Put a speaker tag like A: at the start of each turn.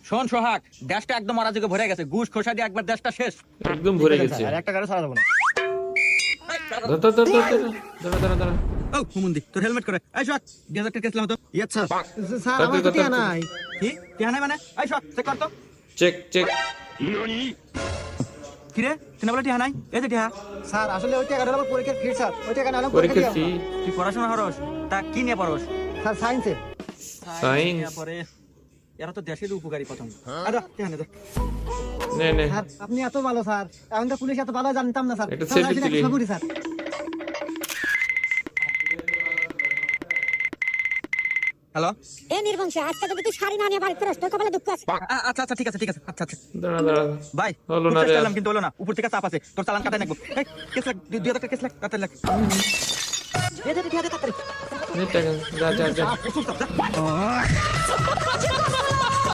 A: শোন সোহাগ, দেশটা একদম অরাজকে ভরে গেছে, ঘুষ খোসা দিয়ে একবার দেশটা শেষ।
B: একদম ভরে গেছে।
C: আর একটা গাড়ি ছাড়া যাবো না।
B: দাঁড়া।
A: ও হুমুন্দি, তোর হেলমেট করে। এই সোহাগ, 2000 টাকা কেসলাম তো।
C: আচ্ছা স্যার আমার তো টিয়া নাই।
A: কি টিহা নাই মানে? এই সোহাগ, চেক কর তো।
B: চেক।
A: কি রে, তুই বলে টিহা নাই? এই যে টিহা।
C: স্যার আসলে ওই টাকাটা আমার পরীক্ষার ফি স্যার, ওই টাকা না
B: পরীক্ষার ফি।
A: তুই পড়াশোনা হরস, তা কি নিয়ে পড়স?
C: স্যার সায়েন্সে।
B: সায়েন্স।
A: পরে এরা তো দেশের উপকারী প্রথম। আচ্ছা টিহা নে দে।
B: নে
C: স্যার আপনি এত ভালো স্যার, এখন তো পুলিশ এত ভালো জানতাম না স্যার।
B: একটা
C: স্যার,
B: selfie
C: আসলে
B: তুলি।
C: একটা করি স্যার।
A: হ্যালো।
D: এ নির্বংশ, আজকে যদি তুই শাড়ি না নিয়ে বাড়ি ফেরস, তোর কপালে দুঃখ আছে।
A: আচ্ছা ঠিক আছে। আচ্ছা
B: দাঁড়া।
A: ভাই,
B: হলো না রে।
A: চেষ্টা করলাম কিন্তু হলো না, উপর থেকে চাপ আছে, তোর চালান কাটাই নাকবো। এই কেস লাগ, 2000 টাকা কেস লাগ, তাড়াতাড়ি লাগ।
D: এ যদি ঠিক আছে তাড়াতাড়ি।
B: নে টাকা, যা।
A: প্রচুর চাপ, যা।